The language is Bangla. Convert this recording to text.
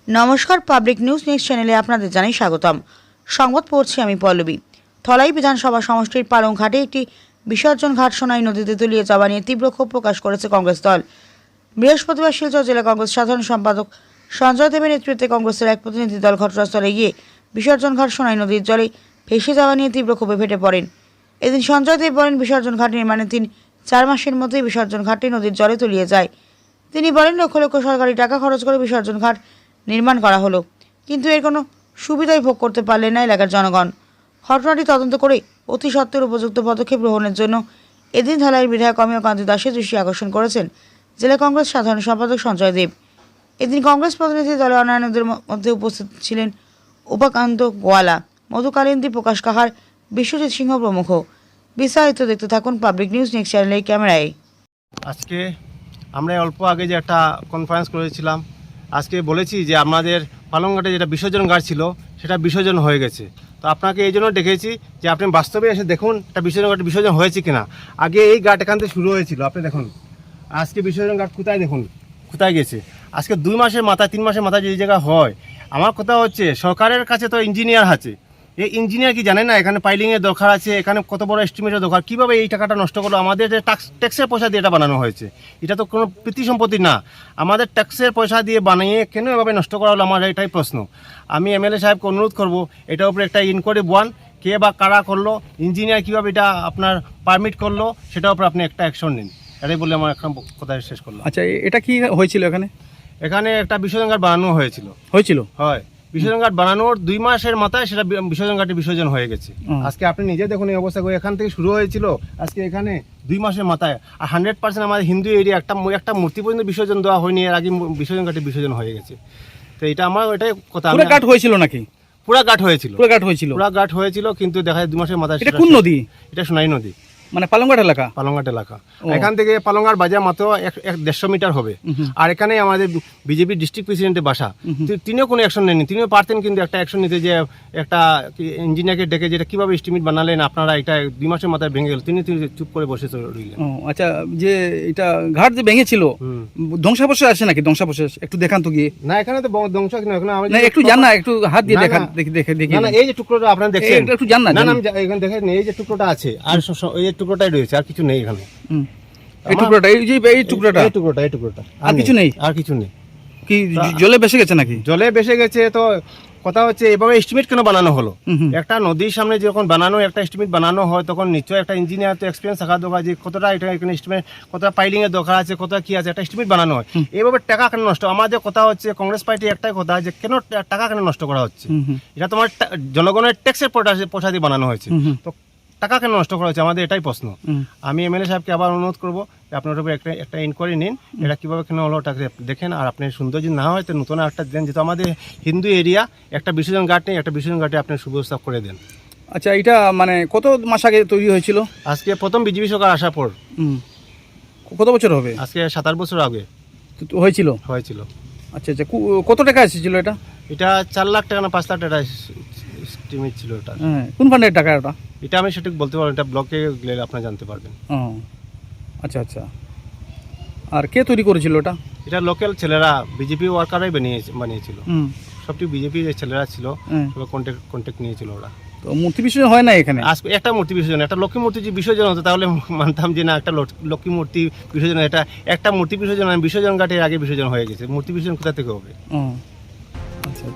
নমস্কার, পাবলিক নিউজ নেক্সট চ্যানেলে আপনাদের জানাই স্বাগতম। সংবাদ পড়ছি আমি পল্লবী। ধলাই বিধানসভা সমষ্টির পালংঘাটে একটি বিসর্জন ঘাট সোনাই নদীতে তলিয়ে যাওয়া নিয়ে তীব্র ক্ষোভ প্রকাশ করেছে কংগ্রেস দল। বৃহস্পতিবার শিলচর জেলা কংগ্রেস সাধারণ সম্পাদক সঞ্জয় দেবের নেতৃত্বে কংগ্রেসের এক প্রতিনিধি দল ঘটনাস্থলে গিয়ে বিসর্জন ঘাট সোনাই নদীর জলে ভেসে যাওয়া নিয়ে তীব্র ক্ষোভে ফেটে পড়েন। এদিন সঞ্জয় দেব বলেন, বিসর্জন ঘাট নির্মাণের 3-4 মাসের মধ্যেই বিসর্জন ঘাটটি নদীর জলে তলিয়ে যায়। তিনি বলেন, লক্ষ লক্ষ সরকারি টাকা খরচ করে বিসর্জন ঘাট নির্মাণ করা হলো, কিন্তু এর কোনো সুবিধাই ভোগ করতে পারলেন না এলাকার জনগণ। ঘটনাটি তদন্ত করে অতি সত্ত্বর উপযুক্ত পদক্ষেপ গ্রহণের জন্য এদিন ধলাইয়ের বিধায়ক অমিয় কান্তি দাসের দৃষ্টি আকর্ষণ করেছেন জেলা কংগ্রেস সাধারণ সম্পাদক সঞ্জয় দেব। এদিন কংগ্রেস প্রতিনিধি দলের অন্যান্যদের মধ্যে উপস্থিত ছিলেন উপাকান্ত গোয়ালা, মধু কালিন্দী, প্রকাশ কাহার, বিশ্বজিৎ সিংহ প্রমুখ। বিস্তারিত দেখতে থাকুন পাবলিক নিউজ নেক্সট চ্যানেলের ক্যামেরায়। আজকে আমরা অল্প আগে যে একটা কনফারেন্স করেছিলাম, আজকে বলেছি যে আমাদের পালংঘাটে যেটা বিসর্জন ঘাট ছিল সেটা বিসর্জন হয়ে গেছে। তো আপনাকে এই জন্য ডেকেছি যে আপনি বাস্তবে এসে দেখুন এটা বিসর্জন ঘাট বিসর্জন হয়েছে কিনা। আগে এই ঘাট এখান থেকে শুরু হয়েছিল, আপনি দেখুন আজকে বিসর্জন ঘাট কোথায়, দেখুন কোথায় গেছে। আজকে 2 মাসের মাথায় 3 মাসের মাথায় যে জায়গা হয়, আমার কথা হচ্ছে সরকারের কাছে তো ইঞ্জিনিয়ার আছে, এই ইঞ্জিনিয়ার কি জানে না এখানে পাইলিংয়ের দরকার আছে, এখানে কত বড় এস্টিমেটের দরকার, কীভাবে এই টাকাটা নষ্ট করলো? আমাদের যে ট্যাক্সের পয়সা দিয়ে এটা বানানো হয়েছে, এটা তো কোনো প্রীতি সম্পত্তি না, আমাদের ট্যাক্সের পয়সা দিয়ে বানিয়ে কেন এভাবে নষ্ট করা হলো, আমার এটাই প্রশ্ন। আমি এমএলএ সাহেবকে অনুরোধ করব এটার উপরে একটা ইনকোয়ারি বান, কে বা কারা করলো, ইঞ্জিনিয়ার কীভাবে এটা আপনার পারমিট করলো, সেটার উপরে আপনি একটা অ্যাকশন নিন। এটাই বলে আমার একটা কথা শেষ করলাম। আচ্ছা, এটা কি হয়েছিল এখানে? এখানে একটা বিসর্জন ঘাট বানানো হয়েছিল। হয় বিসর্জন ঘাট বানানোর 2 মাসের মাথায় সেটা বিসর্জন ঘাটে বিসর্জন হয়ে গেছে। আজকে আপনি নিজে দেখুন এই অবস্থা করে, এখান থেকে শুরু হয়েছিল, আজকে এখানে 2 মাসের মাথায়। আর 100% আমাদের হিন্দু এরিয়া একটা মূর্তি পর্যন্ত বিসর্জন দেওয়া হয়নি, এর আগে বিসর্জন ঘাটে বিসর্জন হয়ে গেছে। তো এটা আমার ওইটাই কথা। পুরো ঘাট হয়েছিল নাকি? পুরা ঘাট হয়েছিল, পুরো ঘাট হয়েছিল, কিন্তু দেখা যায় 2 মাসের মাথায়। এটা কোন নদী? এটা সোনাই নদী, মানে পালংঘাট এলাকা। পালংঘাট এলাকা। এখান থেকে পালংঘাট বাজার মাত্র 150 মিটার হবে। আর এখানে আমাদের বিজেপি ডিস্ট্রিক্ট প্রেসিডেন্টের বাসা, তিনিও কোনো অ্যাকশন নেননি। তিনিও পারতেন কিন্তু একটা অ্যাকশন নিতে, যে একটা ইঞ্জিনিয়ারকে ডেকে যেটা কিভাবে এস্টিমেট বানালেন আপনারা, এটা 2 মাসের মাথায় ভেঙে গেল, তিনি চুপ করে বসে রইলেন। আচ্ছা, যে এটা ঘাট যে ভেঙেছিল, ধ্বংসাবশেষ আছে নাকি? ধ্বংসাবশেষ একটু দেখান তো গিয়ে। না, এখানে তো ধ্বংস কিনা, না একটু জান না, একটু হাত দিয়ে দেখান, দেখি। না, এই যে টুকরোটা আপনারা দেখছেন, একটু জান না। না আমি এখানে দেখেন, এই যে টুকরোটা আছে, আর এই টুকরোটাই রয়েছে, আর কিছু নেই এখানে। এই টুকরোটা, এই টুকরোটা আর কিছু নেই। আর কিছু নেই। কি জলে ভেসে গেছে নাকি? জলে ভেসে গেছে। তো কথা হচ্ছে এভাবে এস্টিমেট কেন বানানো হলো? একটা নদীর সামনে যখন বানানো, একটা এস্টিমেট বানানো হয়, তখন নিশ্চয়ই একটা ইঞ্জিনিয়ার তো এক্সপিরিয়েন্স থাকা দরকার, যে কতটা এটা এখানে এস্টিমেট, কতটা পাইলিং এর দরকার আছে, কতটা কি আছে, একটা এস্টিমেট বানানো হয়। এইভাবে টাকা কেন নষ্ট? আমাদের কথা হচ্ছে কংগ্রেস পার্টি একটাই কথা, যে কেন টাকা কেন নষ্ট করা হচ্ছে? এটা তোমার জনগণের ট্যাক্সের পয়সা দিয়ে বানানো হয়েছে, তো টাকা কেন নষ্ট করা হচ্ছে? আমাদের এটাই প্রশ্ন। আমি এমএলএ সাহেবকে আবার অনুরোধ করবো যে আপনার উপরে একটা ইনকোয়ারি নিন, এটা কীভাবে কেন হলো ওটাকে দেখেন। আর আপনি সুন্দর যদি না হয় তো নতুন একটা দেন, যেহেতু আমাদের হিন্দু এরিয়া, একটা বিসর্জন ঘাট নেই, একটা বিসর্জন ঘাটে আপনি সুব্যবস্থা করে দেন। আচ্ছা, এটা মানে কত মাস আগে তৈরি হয়েছিল? আজকে প্রথম বিজেপি সরকার আসার পর। কত বছর হবে? আজকে 7-8 বছর আগে হয়েছিল। আচ্ছা, কত টাকা এসেছিল এটা? এটা 4 লাখ টাকা না 5 লাখ টাকা এস্টিমেট ছিল। এটা কোন ফান্ডের টাকা? এটা আমি সঠিক বলতে পারবো, এটা ব্লকে গেলে আপনারা জানতে পারবেন। আচ্ছা, আর কে তৈরি করেছিল এটা? এটা লোকাল ছেলেরা, বিজেপি ওয়ার্কাররাই বানিয়েছিল। সবটি বিজেপি যে ছেলেরা ছিল, সবাই কন্ট্যাক্ট নিয়েছিল ওরা। তো মূর্তি বিসর্জন হয় না এখানে? আজকে একটা মূর্তি বিসর্জন, একটা লক্ষ্মী মূর্তি যে বিসর্জন হতো, তাহলে মানতাম যে না, একটা লক্ষ্মী মূর্তি বিসর্জন, এটা একটা মূর্তি বিসর্জন, বিসর্জন ঘাটের আগে বিসর্জন হয়ে গেছে। মূর্তি বিসর্জন কোথা থেকে হবে? আচ্ছা।